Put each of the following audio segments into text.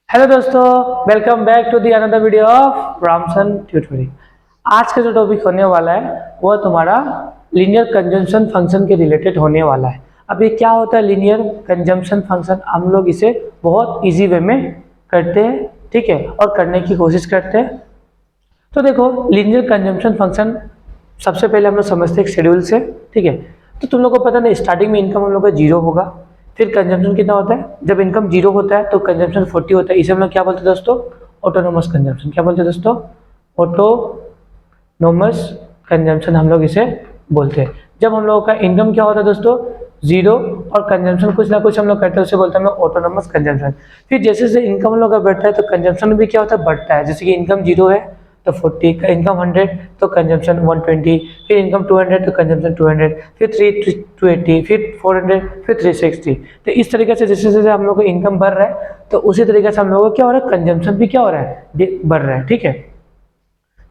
Hello दोस्तों, welcome back to the another video of रामसन tutorial. आज का जो टॉपिक होने वाला है वो तुम्हारा लीनियर कंजम्पशन फंक्शन के रिलेटेड होने वाला है। अब ये क्या होता है लीनियर कंजम्पशन फंक्शन? हम लोग इसे बहुत इजी वे में करते हैं, ठीक है, और करने की कोशिश करते हैं। तो देखो, लीनियर कंजम्पशन फंक्शन सबसे पहले हम लोग समझते हैं एक शेड्यूल से, ठीक है। तो तुम लोग को पता नहीं, स्टार्टिंग में इनकम हम लोग का जीरो होगा, फिर कंजम्पशन कितना होता है? जब इनकम जीरो होता है तो कंजम्पशन 40 होता है। इसे हम लोग क्या बोलते हैं दोस्तों? Autonomous consumption. क्या बोलते हैं दोस्तों? ऑटोनोमस कंजम्पशन हम लोग इसे बोलते हैं। जब हम लोगों का इनकम क्या होता है दोस्तों? जीरो, और कंजम्पशन कुछ ना कुछ हम लोग करते हैं, उसे बोलते हैं हम लोग ऑटोनोमस कंजम्पशन। फिर जैसे जैसे इनकम हम लोग का बढ़ता है तो कंजम्पशन भी क्या होता है? बढ़ता है। जैसे कि इनकम जीरो है तो 40, इनकम 100 तो कंजम्पशन 120, फिर इनकम 200 तो कंजम्पशन 200, फिर 280, फिर 400, फिर 360। तो इस तरीके से जैसे जैसे हम लोग को इनकम बढ़ रहा है तो उसी तरीके से हम लोगों को क्या हो रहा है? कंजम्पशन भी क्या हो रहा है? बढ़ रहा है, ठीक है।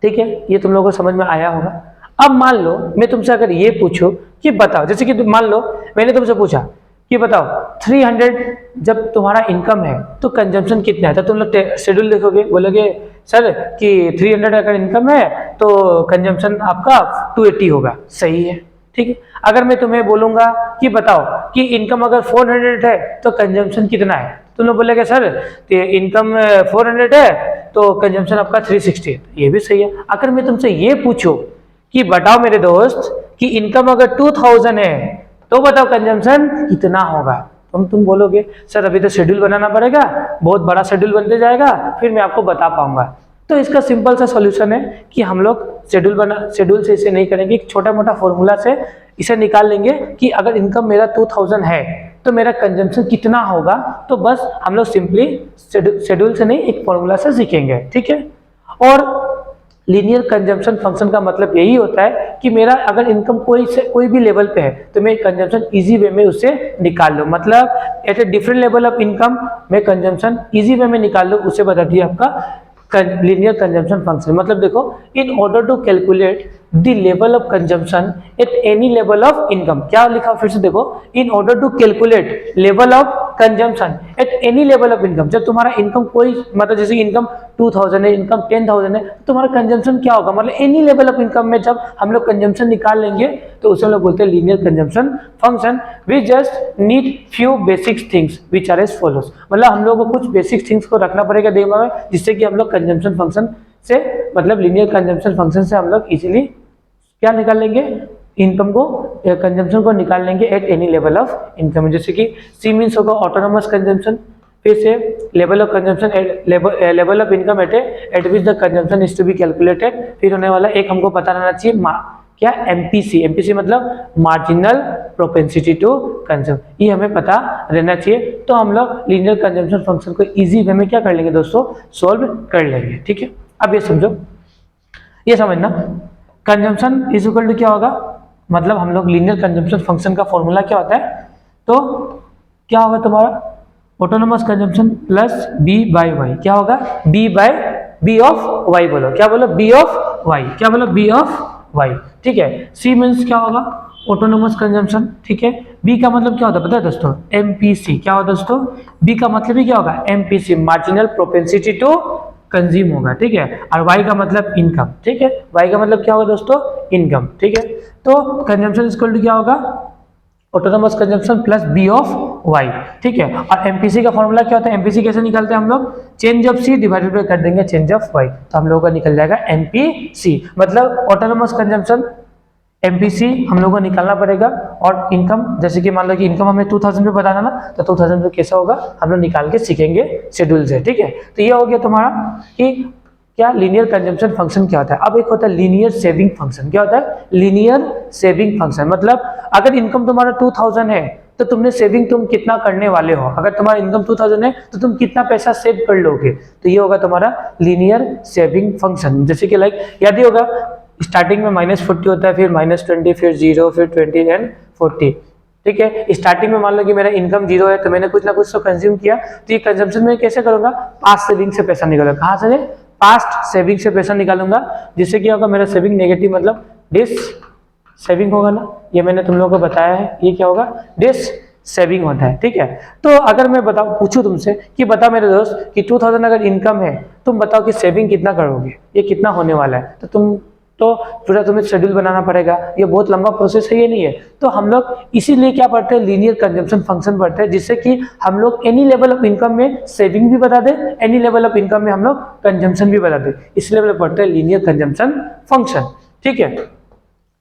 ठीक है, ये तुम लोगों को समझ में आया होगा। अब मान लो मैं तुमसे अगर ये पूछूं कि बताओ, जैसे कि मान लो मैंने तुमसे पूछा कि बताओ 300 जब तुम्हारा इनकम है तो कंजम्पशन कितना है, तो तुम लोग शेड्यूल देखोगे, बोलोगे सर कि 300 अगर इनकम है तो कंजम्पशन आपका 280 होगा। सही है, ठीक है। अगर मैं तुम्हें बोलूंगा कि बताओ कि इनकम अगर 400 है तो कंजम्पशन कितना है, तुम लोग बोलेगे सर इनकम 400 है तो कंजम्पशन आपका 360 है। ये भी सही है। अगर मैं तुमसे ये पूछूं कि बताओ मेरे दोस्त कि इनकम अगर 2000 है तो बताओ कंजम्पशन कितना होगा, तुम बोलोगे सर अभी तो शेड्यूल बनाना पड़ेगा, बहुत बड़ा शेड्यूल बनते जाएगा, फिर मैं आपको बता पाऊंगा। तो इसका सिंपल सा सॉल्यूशन है कि हम लोग शेड्यूल से इसे नहीं करेंगे, एक छोटा मोटा फॉर्मूला से इसे निकाल लेंगे कि अगर इनकम मेरा 2000 है तो मेरा कंजम्पशन कितना होगा। तो बस हम लोग सिंपली शेड्यूल से नहीं, एक फॉर्मूला से सीखेंगे, ठीक है। और लीनियर कंजम्पशन फंक्शन का मतलब यही होता है कि मेरा अगर इनकम कोई भी लेवल पे है तो मैं कंजम्पशन इजी वे में उससे निकाल लूँ। मतलब at a different level of income मैं कंजम्पशन इजी वे में निकाल लूँ, उसे बता दिया आपका लीनियर कंजम्पशन फंक्शन। मतलब देखो, in order to calculate the level of consumption at any level of income, क्या लिखा फिर से देखो, in order to calculate level of consumption at any level of income. जब तुम्हारा इनकम कोई, मतलब जैसे इनकम 2000 है, इनकम 10,000 है, तो तुम्हारा कंजम्पशन क्या होगा? मतलब एनी लेवल ऑफ इनकम में जब हम लोग कंजम्पशन निकाल लेंगे तो उसे हम लोग बोलते हैं linear consumption function. We just need few basic things which are as follows. मतलब हम लोग को कुछ बेसिक थिंग्स को रखना पड़ेगा दिमाग में, जिससे कि हम लोग कंजम्पशन फंक्शन से, मतलब लीनियर कंजम्पशन फंक्शन से हम लोग इजीली क्या निकाल लेंगे? इनकम को, कंजम्पशन को निकाल लेंगे at any level of income. जैसे कि सी मीन्स होगा ऑटोनोमस कंजम्पशन, फिर से level of consumption, level of income at which the consumption is to be calculated. फिर होने वाला एक हमको पता रहना चाहिए क्या? एमपीसी। एमपीसी मतलब मार्जिनल प्रोपेंसिटी टू कंज्यूम, ये हमें पता रहना चाहिए। तो हम लोग लीनियर कंजम्पशन फंक्शन को इजी वे में क्या कर लेंगे दोस्तों? सोल्व कर लेंगे, ठीक है। अब ये समझो, ये समझना, कंजम्पशन इज इक्वल टू क्या होगा? मतलब हम लोग लीनियर कंजम्पशन फंक्शन का फॉर्मूला क्या होता है? तो क्या होगा तुम्हारा? Autonomous consumption plus b by y. क्या होगा? बी ऑफ वाई बोलो। क्या बोलो? B of y. क्या बोलो? बी ऑफ वाई, ठीक है। सी मीन्स क्या होगा? ऑटोनोमस कंजम्पशन, ठीक है। बी का मतलब क्या होता है पता है दोस्तों? एमपीसी। क्या होता है दोस्तों? बी का मतलब ही क्या होगा? MPC, marginal propensity to consume होगा, ठीक है। और वाई का मतलब इनकम, ठीक है। वाई का मतलब क्या होगा दोस्तों? इनकम, ठीक है। तो कंजम्पशन इक्वल टू क्या होगा? Autonomous consumption plus b of Y, ठीक है। और एमपीसी का फॉर्मूला क्या होता है? एमपीसी कैसे निकालते हैं हम लोग? Change of C divided by कर देंगे चेंज ऑफ वाई, तो हम लोगों का निकल जाएगा एमपीसी। मतलब ऑटोनोमस कंजम्पशन एमपीसी हम लोगों को निकालना पड़ेगा। और इनकम, जैसे कि मान लो कि इनकम हमें 2000 पे बताना ना, तो 2000 पे कैसा होगा हम लोग निकाल के सीखेंगे शेड्यूल से, ठीक है। तो ये हो गया तुम्हारा कि क्या लीनियर कंजम्पशन फंक्शन क्या होता है। अब एक होता है लीनियर सेविंग फंक्शन। क्या होता है? Linear saving function. मतलब अगर इनकम तुम्हारा 2000 है तो तुमने सेविंग तुम कितना करने वाले हो? अगर तुम्हारा इनकम 2000 है तो तुम कितना पैसा सेव कर लोगे? तो ये होगा तुम्हारा लीनियर सेविंग फंक्शन। जैसे कि लाइक याद ही होगा, स्टार्टिंग में -40 होता है, फिर -20, फिर 0, फिर 20 एंड 40, ठीक है। स्टार्टिंग में मान लो कि मेरा इनकम 0 है तो मैंने कुछ ना कुछ तो कंज्यूम किया, तो ये कंजम्पशन में कैसे करूंगा? पास्ट सेविंग से पैसा निकालूंगा। कहाँ से? पास्ट सेविंग से पैसा निकालूंगा, जिससे क्या होगा? मेरा सेविंग नेगेटिव मतलब डिस सेविंग होगा ना, ये मैंने तुम लोगों को बताया है। ये क्या होगा? डिस सेविंग होता है, ठीक है। तो अगर मैं पूछूं तुमसे कि बता मेरे दोस्त कि 2000 अगर इनकम है, तुम बताओ कि सेविंग कितना करोगे, ये कितना होने वाला है, तो पूरा तुम्हें शेड्यूल बनाना पड़ेगा, ये बहुत लंबा प्रोसेस है, ये नहीं है। तो हम लोग इसीलिए क्या पढ़ते हैं, लीनियर कंजम्पशन फंक्शन पढ़ते हैं, जिससे कि हम लोग एनी लेवल ऑफ इनकम में सेविंग भी बता दे, एनी लेवल ऑफ इनकम में हम लोग कंजम्पशन भी बता दे, इसलिए हम लोग पढ़ते हैं लीनियर कंजम्पशन फंक्शन, ठीक है,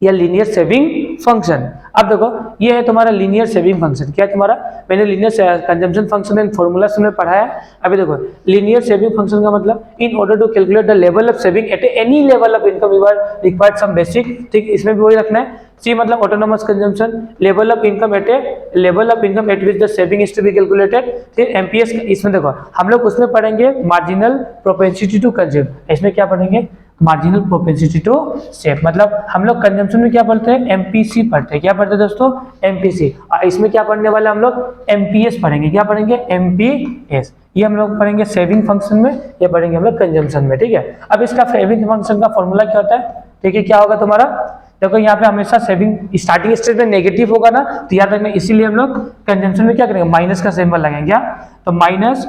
या लीनियर सेविंग फंक्शन। अब देखो ये है तुम्हारा लीनियर सेविंग फंक्शन, क्या है तुम्हारा, मैंने लीनियर कंजम्पशन फंक्शन में फॉर्मूला से पढ़ाया। अभी देखो लीनियर सेविंग फंक्शन का मतलब in order to calculate the level of saving at any level of income you are required some basic, ठीक, इसमें भी वही रखना है। सी मतलब autonomous consumption, level of income at which the saving is to be calculated. फिर MPS, इसमें देखो हम लोग उसमें पढ़ेंगे मार्जिनल प्रोपेंसिटी टू कंज्यूम, इसमें क्या पढ़ेंगे, मार्जिनल प्रोपेंसिटी टू सेव। मतलब हम लोग कंजम्पशन में क्या पढ़ते हैं, एमपीसी पढ़ते हैं, क्या पढ़ते हैं दोस्तों, एमपीसी। और इसमें क्या पढ़ने वाले हम लोग, एमपीएस पढ़ेंगे, क्या पढ़ेंगे, एमपीएस। ये हम लोग पढ़ेंगे सेविंग फंक्शन में, ये पढ़ेंगे हम लोग कंजम्पशन में, ठीक है। अब इसका सेविंग फंक्शन का फॉर्मूला क्या होता है, ठीक है, क्या होगा तुम्हारा, देखो यहाँ पे हमेशा सेविंग स्टार्टिंग स्टेज में नेगेटिव होगा ना, तो याद रखना, इसीलिए हम लोग कंजम्पशन में क्या करेंगे, माइनस का सिंबल लगाएंगे, क्या, तो माइनस,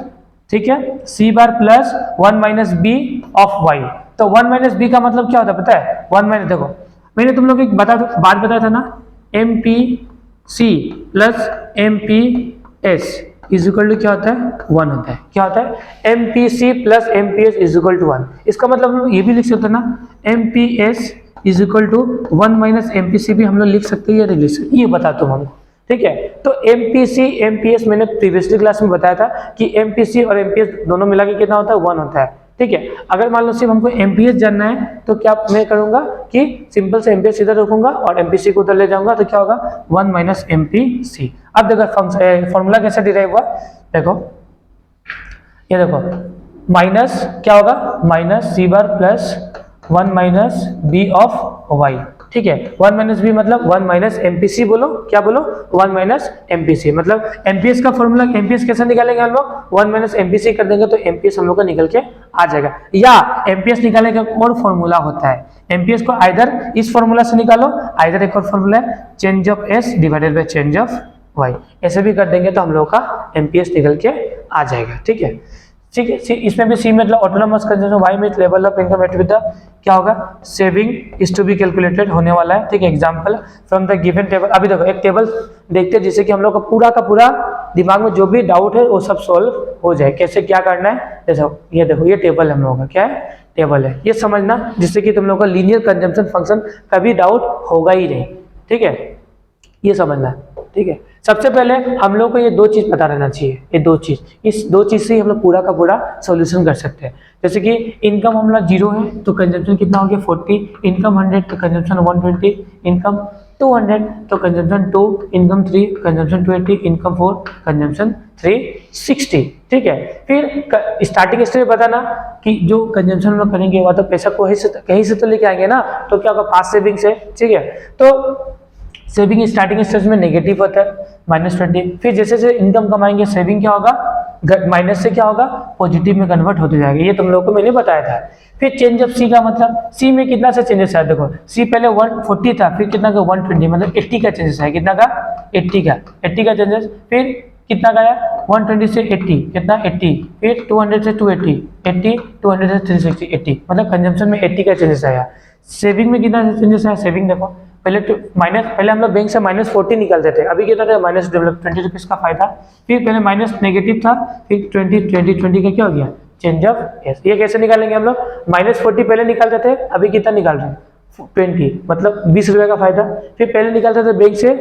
ठीक है, C bar plus 1 minus b of Y. तो 1 माइनस बी का मतलब क्या होता है पता है, 1 माइनस, देखो मैंने तुम लोग एक बात बताया था ना, M P C plus M P S is equal to क्या होता है, 1 होता है, क्या होता है, M P C plus M P S is equal to 1। इसका मतलब हम लोग ये भी लिख सकते हैं ना, M P S is equal to 1 minus M P C भी हम लोग लिख सकते हैं या नहीं लिख सकते, ये बता तुम हमको, ठीक है। तो एमपीसी एमपीएस मैंने प्रीवियसली क्लास में बताया था कि एमपीसी और एमपीएस दोनों मिला के कितना होता है, 1 होता है, ठीक है। अगर मान लो सिर्फ हमको एमपीएस जानना है तो क्या मैं करूंगा कि सिंपल से एमपीएस इधर रखूंगा और एमपीसी को उधर ले जाऊंगा, तो क्या होगा, 1 माइनस एमपीसी। अब देखो फॉर्मूला कैसे डिराइव हुआ, देखो ये देखो, माइनस क्या होगा, minus C bar plus 1 minus b of Y, ठीक है। 1 माइनस बी मतलब 1 माइनस एमपीसी, बोलो क्या बोलो, 1 माइनस एमपीसी। मतलब एमपीएस का फॉर्मूला, एमपीएस कैसे निकालेंगे हम लोग, 1 माइनस एमपीसी कर देंगे तो एमपीएस हम लोग का निकल के आ जाएगा। या एमपीएस निकालने का और फॉर्मूला होता है, एमपीएस को आइदर इस फॉर्मूला से निकालो, आइदर एक और फॉर्मूला है change of S divided by change of y, ऐसे भी कर देंगे तो हम लोग का एमपीएस निकल के आ जाएगा, ठीक है, ठीक है। इसमें भी सी मतलब ऑटोनोमस कंजम्पशन, वाई में level of income at with the क्या होगा, saving is to be calculated होने वाला है, ठीक है। Example from the given table, अभी देखो एक टेबल देखते हैं जिससे कि हम लोग का पूरा दिमाग में जो भी डाउट है वो सब सॉल्व हो जाए, कैसे क्या करना है। जैसे ये देखो ये टेबल हम लोगों का क्या है, टेबल है, ये समझना, जिससे कि तुम लोग का लीनियर कंजम्पशन फंक्शन कभी डाउट होगा ही नहीं, ठीक है, ये समझना, ठीक है। सबसे पहले हम लोग को ये 2 चीज पता रहना चाहिए, ये 2 चीज, इस 2 चीज से ही हम लोग पूरा का पूरा सॉल्यूशन कर सकते हैं। जैसे कि इनकम हम लोग 0 है तो कंजम्पशन कितना हो गया, 40, इनकम 100 तो कंजम्पशन 120, इनकम 200 तो consumption 2, income 3 consumption 280, income 4 consumption 360, ठीक है। फिर स्टार्टिंग स्टेज बताना कि जो कंजम्पशन हम लोग करेंगे वह तो पैसा कहीं से तो लेके आएंगे ना, तो क्या होगा, फास्ट सेविंग से, ठीक है। तो सेविंग स्टार्टिंग स्टेज में नेगेटिव होता है -20, फिर जैसे जैसे इनकम कमाएंगे सेविंग क्या होगा, माइनस से क्या होगा, पॉजिटिव में कन्वर्ट होते जाएगा, ये तुम लोगों को मैंने बताया था। फिर चेंज ऑफ सी का मतलब, सी में कितना सा चेंजेस है, देखो सी पहले 140 था, फिर कितना का 120, मतलब 80 का चेंजेस है, कितना का 80 का चेंजेस, फिर कितना का आया 120 से 80, कितना 80, फिर 200 से 280, 80, 200 से 360, 80, मतलब कंजम्पशन में 80 का चेंजेस आया। सेविंग में कितना चेंजेस आया, सेविंग देखो पहले हम लोग बैंक से -40 निकालते थे, अभी कितना था -20 रुपीज का फायदा, फिर पहले माइनस नेगेटिव था, फिर 20 का क्या हो गया, चेंज ऑफ एस। ये कैसे निकालेंगे हम लोग, -40 पहले निकालते थे, अभी कितना निकाल रहे हैं 20, मतलब 20 रुपये का फायदा, फिर पहले निकालते थे बैंक से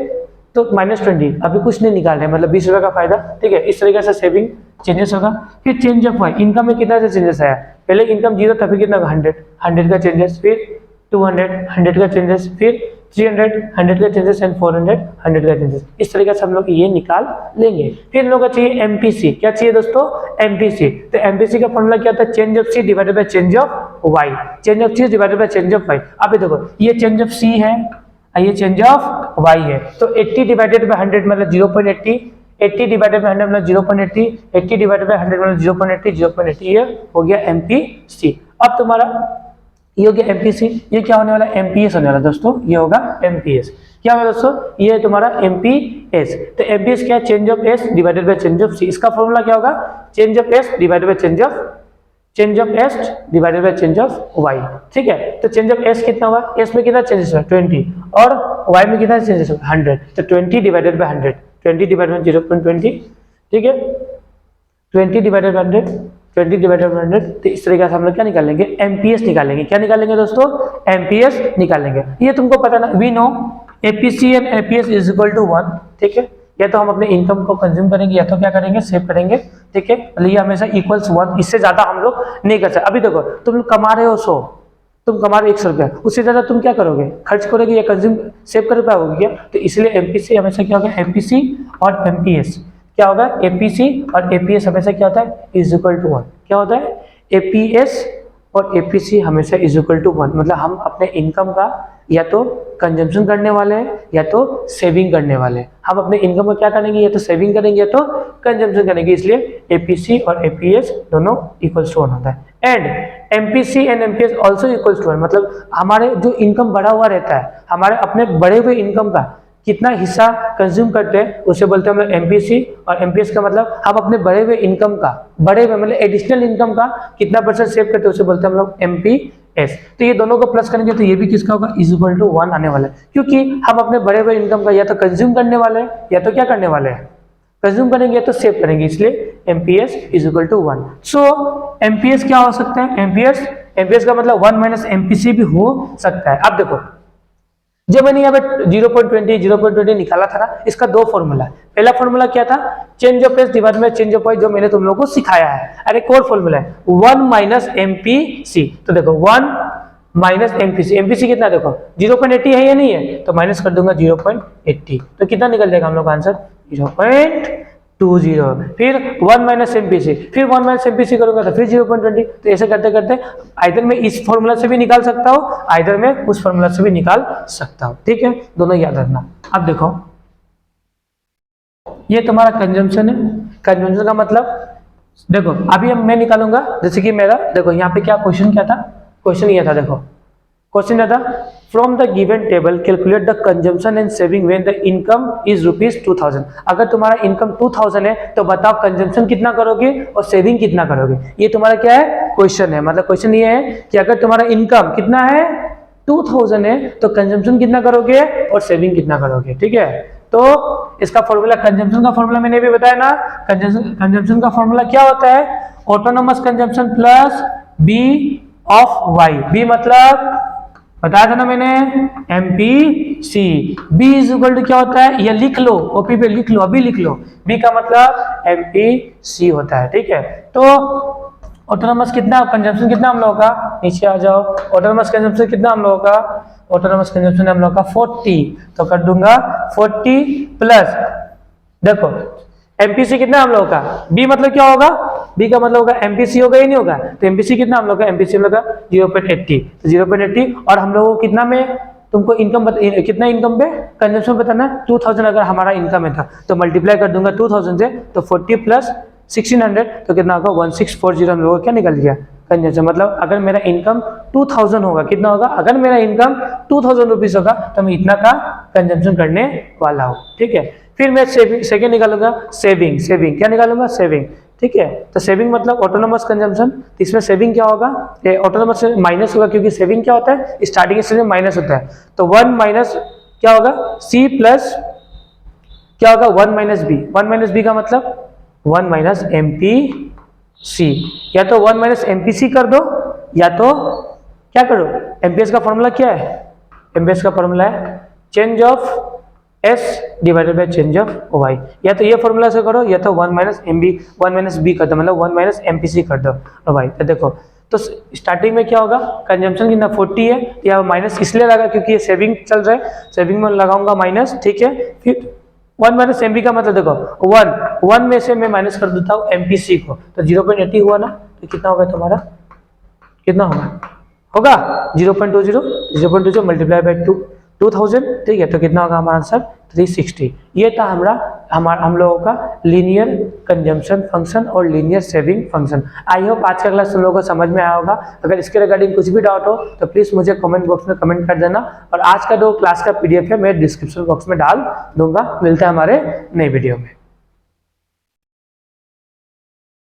तो -20, अभी कुछ नहीं निकाल रहे, मतलब 20 रुपये का फायदा, ठीक है। इस तरीके से सेविंग चेंजेस होगा। फिर चेंज ऑफ वाई, इनकम में कितना से चेंजेस आया, पहले इनकम 0 था, फिर कितना 100 का चेंजेस, फिर 200 100 का चेंजेस, फिर 300 100 का चेंजेस एंड 400 100 का चेंजेस। इस तरीके से हम लोग ये निकाल लेंगे। फिर हम लोग का चाहिए एमपीसी, क्या चाहिए दोस्तों, एमपीसी। तो एमपीसी का फॉर्मूला क्या होता है, change of C divided by change of y, change of C divided by change of y. अब देखो ये चेंज ऑफ सी है, ये चेंज ऑफ वाई है, तो 80 डिवाइडेड बाय 100 मतलब 0.80, 80 डिवाइडेड बाय 100 मतलब 0.80, 80 डिवाइडेड बाय 100 मतलब 0.80, 0.80, ये हो गया एमपीसी। अब तुम्हारा ये हो गया एमपीसी, ये क्या होने वाला है, एमपीएस होने वाला दोस्तों, ये होगा एमपीएस। क्या होगा दोस्तों, ये है तुम्हारा एमपीएस। तो एमपीएस क्या है, change of S divided by change of C. इसका फॉर्मूला क्या होगा, change of S divided by change of S divided by change of Y. ठीक है, तो चेंज ऑफ एस कितना हुआ, एस में कितना चेंजेस हुआ 20 और वाई में कितना चेंजेस हुआ 100। तो 20 डिवाइडेड बाय 100, 20 डिवाइडेड बाय 0.20, ठीक है, 20 डिवाइडेड बाय 100, 20 डिवाइडेड बाय 100। तो इस तरीके से हम लोग क्या निकालेंगे, एमपीएस निकालेंगे। क्या निकालेंगे दोस्तों, एमपीएस निकालेंगे। ये तुमको पता ना, we know APC and APS is equal to 1। ठीक है, या तो हम अपने इनकम को कंज्यूम करेंगे या तो क्या करेंगे, सेव करेंगे। ठीक है, मतलब ये हमेशा इक्वल्स 1, इससे ज्यादा हम लोग नहीं कर सकते। अभी देखो तुम लोग कमा रहे हो 100, तुम कमा रहे हो 100 रुपया, उससे ज्यादा तुम क्या करोगे, खर्च करोगे या कंज्यूम सेव कर पाओगे क्या। तो इसलिए एमपीसी हमेशा क्या होगा, एमपीसी और एमपीएस क्या होगा, एपीसी और एपीएस हमेशा क्या होता है, इज इक्वल टू 1। क्या होता है, एपीएस और एपीसी हमेशा इज इक्वल टू 1। मतलब हम अपने इनकम का या तो कंजम्पशन करने वाले हैं या तो सेविंग करने वाले हैं। हम अपने इनकम का क्या करेंगे, या तो सेविंग करेंगे या तो कंजम्पशन करेंगे। इसलिए एपीसी और एपीएस दोनों इक्वल्स टू 1 होता है। And MPC and MPS also equals to 1, मतलब हमारे जो इनकम बढ़ा हुआ रहता है, हमारे अपने बढ़े हुए इनकम का कितना हिस्सा कंज्यूम करते हैं उसे बोलते हैं हम लोग एमपीसी। और एमपीएस का मतलब हम अपने बढ़े हुए इनकम का, बढ़े हुए मतलब एडिशनल इनकम का कितना परसेंट सेव करते हैं उसे बोलते हैं हम लोग एमपीएस। तो ये दोनों को प्लस करेंगे तो ये भी किसका होगा, इज इक्वल टू 1 आने वाला है, क्योंकि हम अपने बढ़े हुए इनकम का या तो कंज्यूम करने वाले हैं या तो क्या करने वाले हैं, कंज्यूम करेंगे या तो सेव करेंगे। इसलिए MPS is equal to 1। So MPS क्या हो सकता है, एमपीएस का मतलब 1 माइनस एमपीसी भी हो सकता है। अब देखो जब मैंने यहाँ पे 0.20 निकाला था ना, इसका दो फॉर्मूला है। पहला फॉर्मूला क्या था, change of S divide by change of y, जो मैंने तुम लोगों को सिखाया है। अरे एक और फॉर्मूला है 1 माइनस एमपीसी। तो देखो 1 माइनस एमपीसी, एमपीसी कितना देखो 0.80 है या नहीं है, तो माइनस कर दूंगा 0.80, तो कितना निकल जाएगा हम लोग का आंसर 0.20। फिर 1 माइनस एमपीसी, फिर 1 माइनस एमपीसी करूंगा तो फिर 0.20। तो ऐसे करते करते आइदर मैं इस फॉर्मूला से भी निकाल सकता हूँ, आइदर मैं उस फॉर्मूला से भी निकाल सकता हूँ। ठीक है, दोनों याद रखना। अब देखो ये तुम्हारा कंजम्पशन है। कंजम्पशन का मतलब देखो अभी मैं निकालूंगा, जैसे कि मेरा देखो यहाँ पे क्या क्वेश्चन क्या था, क्वेश्चन ये था, देखो क्वेश्चन क्या था, from the given table calculate the consumption and saving when the income is ₹2000। अगर तुम्हारा इनकम 2000 है तो बताओ कंजम्पशन कितना करोगे और सेविंग कितना करोगे। ये तुम्हारा क्या है, क्वेश्चन है। मतलब क्वेश्चन ये है कि अगर तुम्हारा इनकम कितना है 2000 है तो कंजम्पशन कितना करोगे और सेविंग कितना करोगे। ठीक है, तो इसका फॉर्मूला, कंजम्पशन का फॉर्मूला मैंने भी बताया ना, कंजम्पशन का फॉर्मूला क्या होता है, autonomous consumption plus b of y. B मतलब बताया था ना मैंने, MPC. B is equal to क्या होता है, ये लिख लो, ओपी पे लिख लो, अभी लिख लो। बी का मतलब एमपीसी होता है। ठीक है, तो ऑटोनोमस कितना, कंजम्पशन कितना हम लोगों का, नीचे आ जाओ, ऑटोनोमस कंजम्पशन कितना हम लोगों का, ऑटोनोमस कंजम्पशन हम लोगों का 40। तो कर दूंगा 40 प्लस, देखो एमपीसी कितना हम लोगों का, बी मतलब क्या होगा, बी का मतलब होगा एमपीसी होगा ही नहीं होगा, तो एमपीसी कितना हम लोग का, एमपीसी हम लोग का 0.80। तो 0.80 और हम लोगों को कितना में, तुमको इनकम कितना इनकम पे कंजम्पशन बताना है, 2000 अगर हमारा इनकम है था तो मल्टीप्लाई कर दूंगा 2000 से, तो 40 प्लस 1600 तो कितना होगा 1640 हम लोगों को क्या निकल गया कंजम्पशन। मतलब अगर मेरा इनकम 2000 होगा, कितना होगा, अगर मेरा इनकम 2000 रुपीज होगा तो मैं इतना का कंजम्पशन करने वाला हूँ। ठीक है, फिर मैं सेकेंड निकालूंगा सेविंग। सेविंग क्या निकालूंगा, सेविंग। ठीक है, तो सेविंग मतलब ऑटोनोमस कंजम्पशन, इसमें सेविंग क्या होगा, ऑटोनोमस से माइनस होगा, क्योंकि सेविंग क्या होता है, स्टार्टिंग स्टेज में माइनस होता है। तो 1 माइनस क्या होगा, सी प्लस क्या होगा 1 माइनस बी। 1 माइनस बी का मतलब 1 माइनस एमपीसी, या तो 1 माइनस एमपीसी कर दो या तो क्या करो, एमपीएस का फॉर्मूला क्या है, एमपीएस का फॉर्मूला है change of S divided by change of y. या तो ये फॉर्मूला से करो या तो 1 माइनस बी कर दो, मतलब 1 माइनस एमपीसी कर दो वाई। तो देखो तो स्टार्टिंग में क्या होगा, कंजम्पशन कितना 40 है, या माइनस इसलिए लगा क्योंकि ये सेविंग चल रहा है, सेविंग में लगाऊंगा माइनस। ठीक है, फिर 1 माइनस एमपी का मतलब देखो 1 में से मैं माइनस कर देता हूँ एमपीसी को, तो 0.80 हुआ ना, तो कितना होगा तुम्हारा, कितना होगा 0.20 मल्टीप्लाई बाय 2, 2000, ठीक है, तो कितना होगा हमारा आंसर 360। ये था हम लोगों का लीनियर कंजम्पशन फंक्शन और linear saving function. I hope आज का क्लास तुम लोगों को समझ में आया होगा। अगर इसके रिगार्डिंग कुछ भी डाउट हो तो प्लीज मुझे कमेंट बॉक्स में कमेंट कर देना, और आज का जो क्लास का PDF है मैं डिस्क्रिप्शन बॉक्स में डाल दूंगा। मिलते हैं हमारे नए वीडियो में।